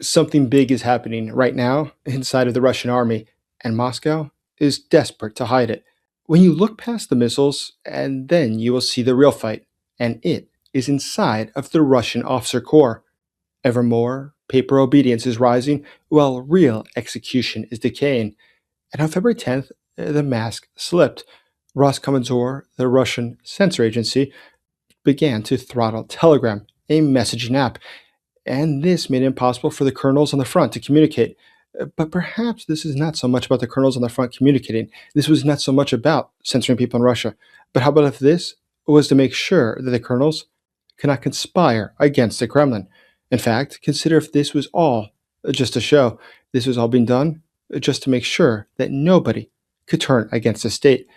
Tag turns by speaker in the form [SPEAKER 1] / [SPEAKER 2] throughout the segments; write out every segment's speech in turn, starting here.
[SPEAKER 1] Something big is happening right now inside of the Russian army, and Moscow is desperate to hide it. When you look past the missiles, and then you will see the real fight, and it is inside of the Russian officer corps. Ever more, paper obedience is rising while real execution is decaying. And on February 10th, the mask slipped. Roskomnadzor, the Russian censor agency, began to throttle Telegram, a messaging app, and this made it impossible for the colonels on the front to communicate. But perhaps this is not so much about the colonels on the front communicating. This was not so much about censoring people in Russia. But how about if this was to make sure that the colonels cannot conspire against the Kremlin? In fact, consider if this was all just a show. This was all being done just to make sure that nobody could turn against the state.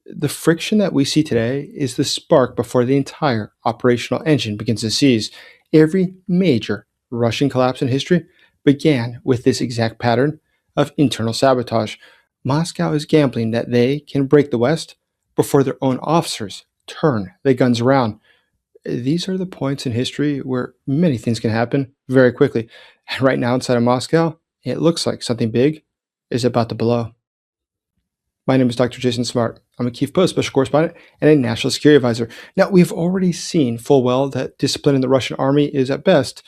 [SPEAKER 1] The friction that we see today is the spark before the entire operational engine begins to seize. Every major Russian collapse in history began with this exact pattern of internal sabotage. Moscow is gambling that they can break the West before their own officers turn the guns around. These are the points in history where many things can happen very quickly. And right now, inside of Moscow, it looks like something big is about to blow. My name is Dr. Jason Smart. I'm a Kiev Post special correspondent and a national security advisor. Now, we've already seen full well that discipline in the Russian army is at best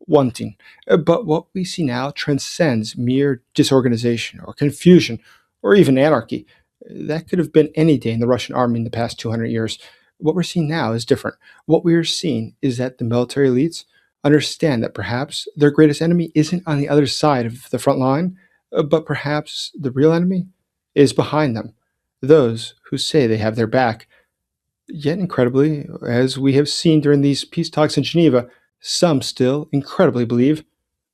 [SPEAKER 1] wanting. But what we see now transcends mere disorganization or confusion or even anarchy. That could have been any day in the Russian army in the past 200 years. What we're seeing now is different. What we are seeing is that the military elites understand that perhaps their greatest enemy isn't on the other side of the front line, but perhaps the real enemy is behind them, those who say they have their back. Yet, incredibly, as we have seen during these peace talks in Geneva, some still incredibly believe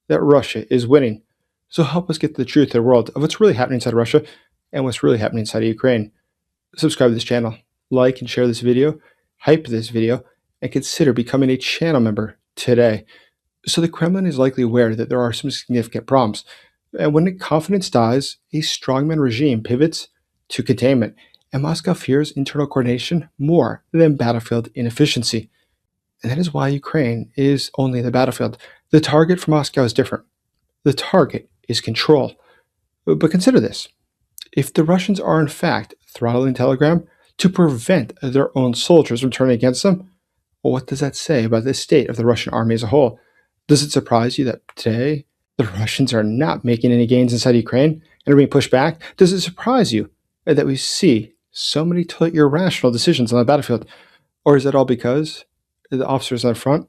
[SPEAKER 1] that Russia is winning. So help us get the truth to the world of what's really happening inside Russia and what's really happening inside of Ukraine. Subscribe to this channel, like and share this video, hype this video, and consider becoming a channel member today. So the Kremlin is likely aware that there are some significant problems. And when confidence dies, a strongman regime pivots to containment, and Moscow fears internal coordination more than battlefield inefficiency. And that is why Ukraine is only the battlefield. The target for Moscow is different. The target is control. But consider this. If the Russians are in fact throttling Telegram to prevent their own soldiers from turning against them, well, what does that say about the state of the Russian army as a whole? Does it surprise you that today the Russians are not making any gains inside Ukraine and are being pushed back? Does it surprise you that we see so many totally irrational decisions on the battlefield? Or is that all because the officers on the front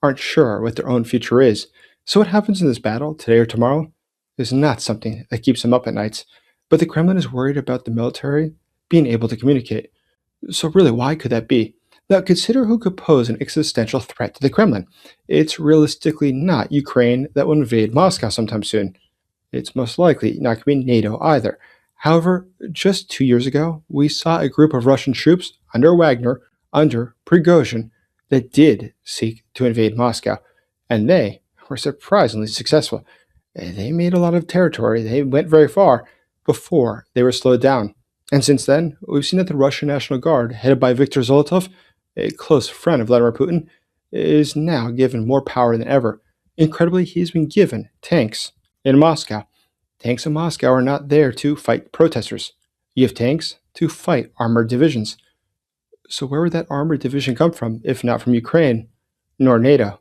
[SPEAKER 1] aren't sure what their own future is? So what happens in this battle today or tomorrow is not something that keeps them up at nights. But the Kremlin is worried about the military being able to communicate. So really, why could that be? Now, consider who could pose an existential threat to the Kremlin. It's realistically not Ukraine that will invade Moscow sometime soon. It's most likely not going to be NATO either. However, just 2 years ago, we saw a group of Russian troops under Wagner, under Prigozhin, that did seek to invade Moscow, and they were surprisingly successful. They made a lot of territory. They went very far before they were slowed down. And since then, we've seen that the Russian National Guard, headed by Viktor Zolotov, a close friend of Vladimir Putin, is now given more power than ever. Incredibly, he's been given tanks in Moscow. Tanks in Moscow are not there to fight protesters. You have tanks to fight armored divisions. So where would that armored division come from, if not from Ukraine, nor NATO?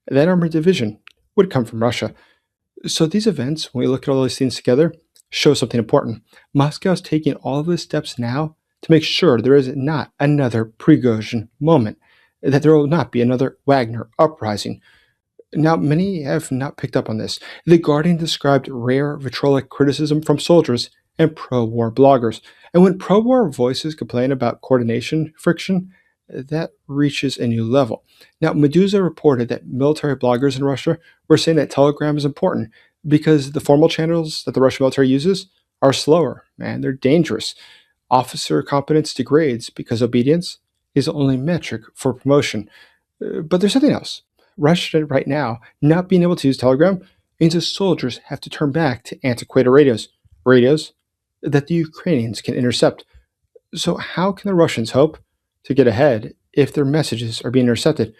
[SPEAKER 1] That armored division would come from Russia. So these events, when we look at all these things together, show something important. Moscow is taking all of the steps now to make sure there is not another Prigozhin moment, that there will not be another Wagner uprising. Now, many have not picked up on this. The Guardian described rare vitriolic criticism from soldiers and pro-war bloggers. And when pro-war voices complain about coordination friction, that reaches a new level. Now, Medusa reported that military bloggers in Russia were saying that Telegram is important because the formal channels that the Russian military uses are slower and they're dangerous. Officer competence degrades because obedience is the only metric for promotion. But there's something else. Russia right now not being able to use Telegram means the soldiers have to turn back to antiquated radios that the Ukrainians can intercept. So how can the Russians hope to get ahead if their messages are being intercepted?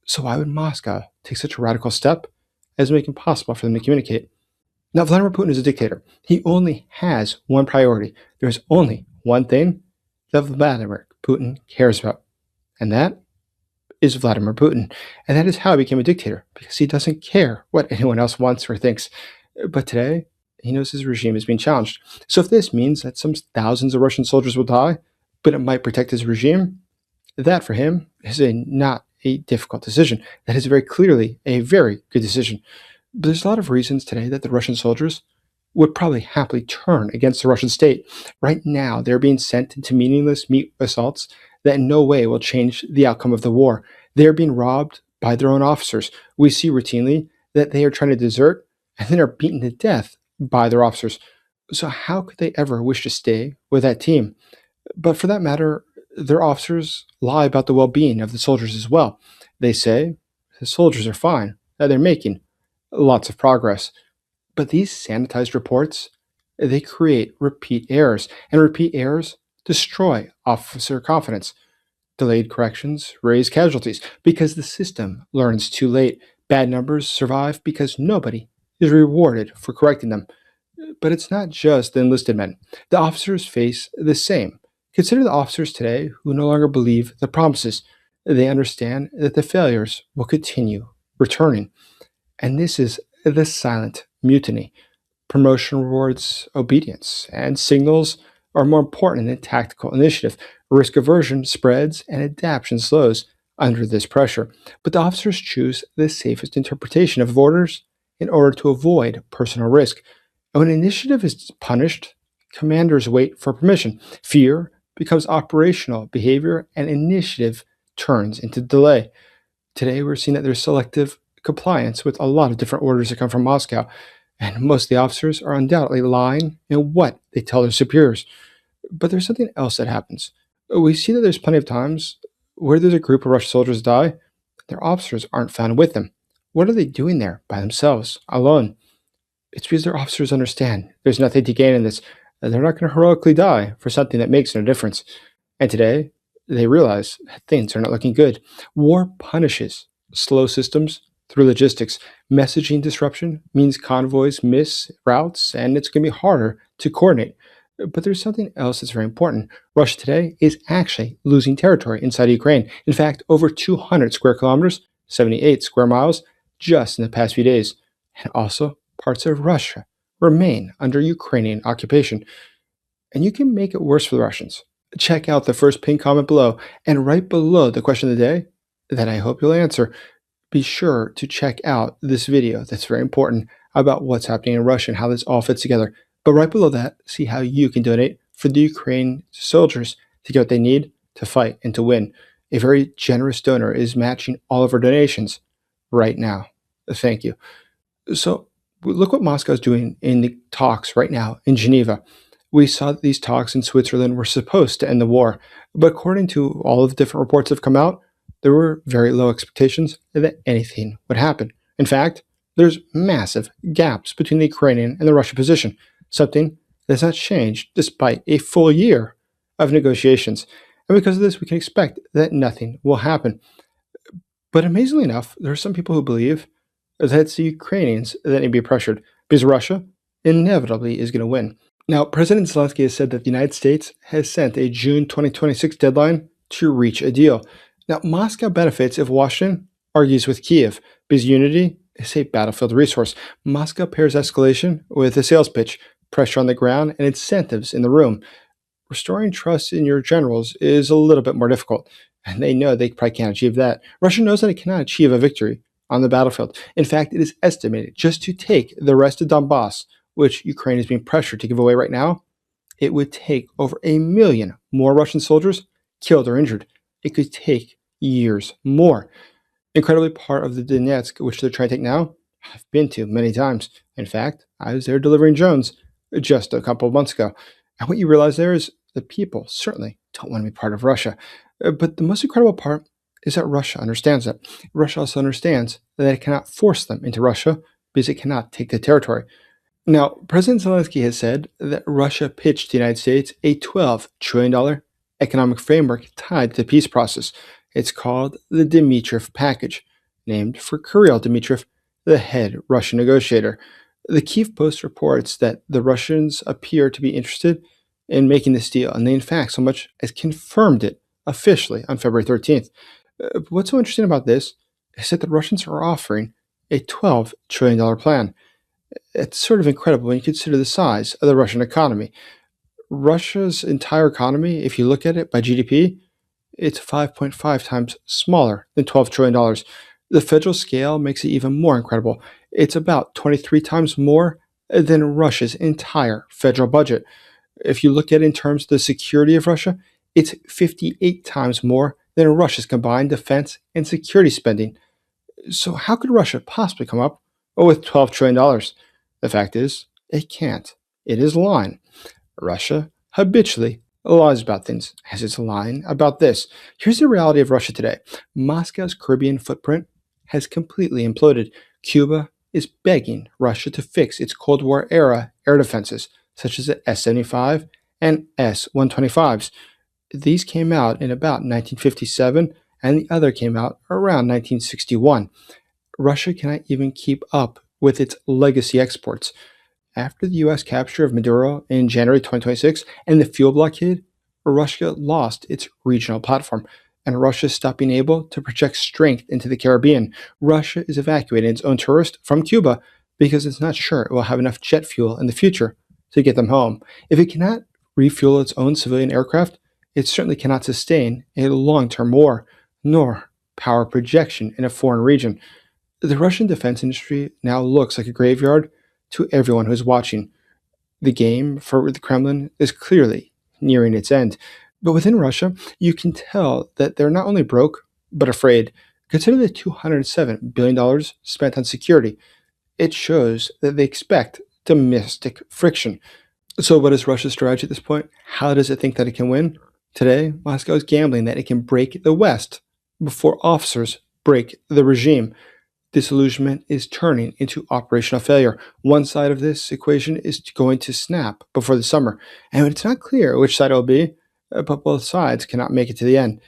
[SPEAKER 1] So why would Moscow take such a radical step as making it impossible for them to communicate. Now, Vladimir Putin is a dictator. He only has one priority. There's only one thing that Vladimir Putin cares about, and that is Vladimir Putin. And that is how he became a dictator, because he doesn't care what anyone else wants or thinks. But today, he knows his regime is being challenged. So if this means that some thousands of Russian soldiers will die, but it might protect his regime, that for him is not a difficult decision. That is very clearly a very good decision. But there's a lot of reasons today that the Russian soldiers would probably happily turn against the Russian state. Right now, they're being sent into meaningless meat assaults that in no way will change the outcome of the war. They're being robbed by their own officers. We see routinely that they are trying to desert and then are beaten to death by their officers. So how could they ever wish to stay with that team? But for that matter, their officers lie about the well-being of the soldiers as well. They say the soldiers are fine, that they're making lots of progress. But these sanitized reports, they create repeat errors, and repeat errors destroy officer confidence. Delayed corrections raise casualties because the system learns too late. Bad numbers survive because nobody is rewarded for correcting them. But it's not just the enlisted men. The officers face the same. Consider the officers today who no longer believe the promises. They understand that the failures will continue returning. And this is the silent mutiny. Promotion rewards obedience, and signals are more important than tactical initiative. Risk aversion spreads, and adaptation slows under this pressure. But the officers choose the safest interpretation of orders in order to avoid personal risk. And when initiative is punished, commanders wait for permission. Fear becomes operational behavior, and initiative turns into delay. Today, we're seeing that there's selective compliance with a lot of different orders that come from Moscow, and most of the officers are undoubtedly lying in what they tell their superiors. But there's something else that happens. We see that there's plenty of times where there's a group of Russian soldiers die, their officers aren't found with them. What are they doing there by themselves, alone? It's because their officers understand there's nothing to gain in this. They're not going to heroically die for something that makes no difference. And today, they realize that things are not looking good. War punishes slow systems through logistics. Messaging disruption means convoys miss routes, and it's going to be harder to coordinate. But there's something else that's very important. Russia today is actually losing territory inside Ukraine. In fact, over 200 square kilometers, 78 square miles, just in the past few days. And also, parts of Russia remain under Ukrainian occupation. And you can make it worse for the Russians. Check out the first pinned comment below, and right below the question of the day that I hope you'll answer, be sure to check out this video that's very important about what's happening in Russia and how this all fits together. But right below that, see how you can donate for the Ukraine soldiers to get what they need to fight and to win. A very generous donor is matching all of our donations right now. Thank you. So look what Moscow is doing in the talks right now in Geneva. We saw that these talks in Switzerland were supposed to end the war, but according to all of the different reports that have come out, there were very low expectations that anything would happen. In fact, there's massive gaps between the Ukrainian and the Russian position, something that's not changed despite a full year of negotiations. And because of this, we can expect that nothing will happen. But amazingly enough, there are some people who believe that it's the Ukrainians that need to be pressured, because Russia inevitably is going to win. Now, President Zelenskyy has said that the United States has sent a June 2026 deadline to reach a deal. Now, Moscow benefits if Washington argues with Kiev, because unity is a battlefield resource. Moscow pairs escalation with a sales pitch, pressure on the ground, and incentives in the room. Restoring trust in your generals is a little bit more difficult, and they know they probably can't achieve that. Russia knows that it cannot achieve a victory on the battlefield. In fact, it is estimated just to take the rest of Donbass, which Ukraine is being pressured to give away right now, it would take over 1 million more Russian soldiers killed or injured. It could take years more. Incredibly, part of the Donetsk, which they're trying to take now, I've been to many times. In fact, I was there delivering drones just a couple of months ago. And what you realize there is the people certainly don't want to be part of Russia. But the most incredible part is that Russia understands that. Russia also understands that it cannot force them into Russia because it cannot take the territory. Now, President Zelenskyy has said that Russia pitched the United States a $12 trillion economic framework tied to the peace process. It's called the Dmitriev Package, named for Kirill Dmitriev, the head Russian negotiator. The Kiev Post reports that the Russians appear to be interested in making this deal, and they, in fact, so much as confirmed it officially on February 13th. What's so interesting about this is that the Russians are offering a $12 trillion plan. It's sort of incredible when you consider the size of the Russian economy. Russia's entire economy, if you look at it by GDP, it's 5.5 times smaller than $12 trillion. The federal scale makes it even more incredible. It's about 23 times more than Russia's entire federal budget. If you look at it in terms of the security of Russia, it's 58 times more than Russia's combined defense and security spending. So, how could Russia possibly come up with $12 trillion? The fact is, it can't. It is lying. Russia habitually lies about things, as it's lying about this. Here's the reality of Russia today: Moscow's Caribbean footprint has completely imploded. Cuba is begging Russia to fix its Cold War era air defenses, such as the S-75 and S-125s. These came out in about 1957, and the other came out around 1961. Russia cannot even keep up with its legacy exports. After the U.S. capture of Maduro in January 2026 and the fuel blockade, Russia lost its regional platform, and Russia stopped being able to project strength into the Caribbean. Russia is evacuating its own tourists from Cuba because it's not sure it will have enough jet fuel in the future to get them home. If it cannot refuel its own civilian aircraft, it certainly cannot sustain a long-term war, nor power projection in a foreign region. The Russian defense industry now looks like a graveyard to everyone who's watching. The game for the Kremlin is clearly nearing its end. But within Russia, you can tell that they're not only broke, but afraid. Consider the $207 billion spent on security. It shows that they expect domestic friction. So, what is Russia's strategy at this point? How does it think that it can win? Today, Moscow is gambling that it can break the West before officers break the regime. Disillusionment is turning into operational failure. One side of this equation is going to snap before the summer, and it's not clear which side it will be, but both sides cannot make it to the end.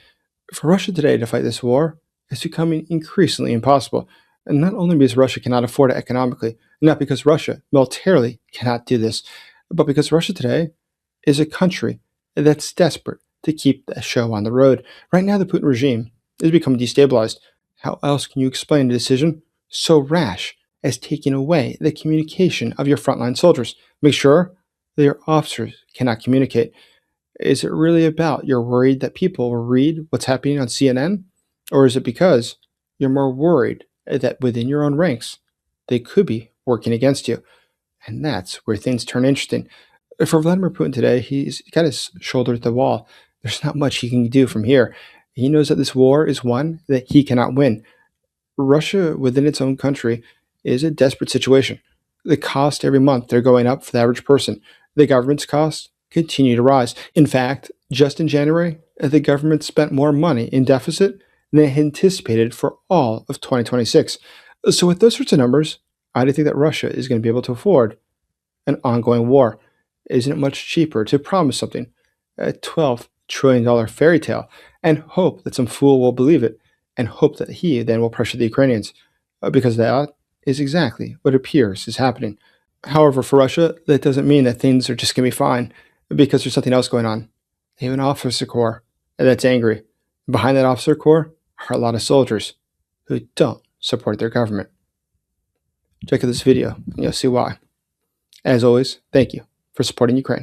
[SPEAKER 1] For Russia today to fight this war is becoming increasingly impossible, and not only because Russia cannot afford it economically, not because Russia militarily cannot do this, but because Russia today is a country that's desperate to keep the show on the road. Right now, the Putin regime is becoming destabilized. How else can you explain a decision so rash as taking away the communication of your frontline soldiers? Make sure that your officers cannot communicate. Is it really about you're worried that people will read what's happening on CNN? Or is it because you're more worried that within your own ranks, they could be working against you? And that's where things turn interesting. For Vladimir Putin today, he's got his shoulder at the wall. There's not much he can do from here. He knows that this war is one that he cannot win. Russia, within its own country, is a desperate situation. The cost every month, they're going up for the average person. The government's costs continue to rise. In fact, just in January, the government spent more money in deficit than it had anticipated for all of 2026. So with those sorts of numbers, I do think that Russia is going to be able to afford an ongoing war. Isn't it much cheaper to promise something, a $12 trillion fairy tale, and hope that some fool will believe it, and hope that he then will pressure the Ukrainians, because that is exactly what appears is happening. However, for Russia, that doesn't mean that things are just going to be fine, because there's something else going on. They have an officer corps that's angry. Behind that officer corps are a lot of soldiers who don't support their government. Check out this video, and you'll see why. As always, thank you for supporting Ukraine.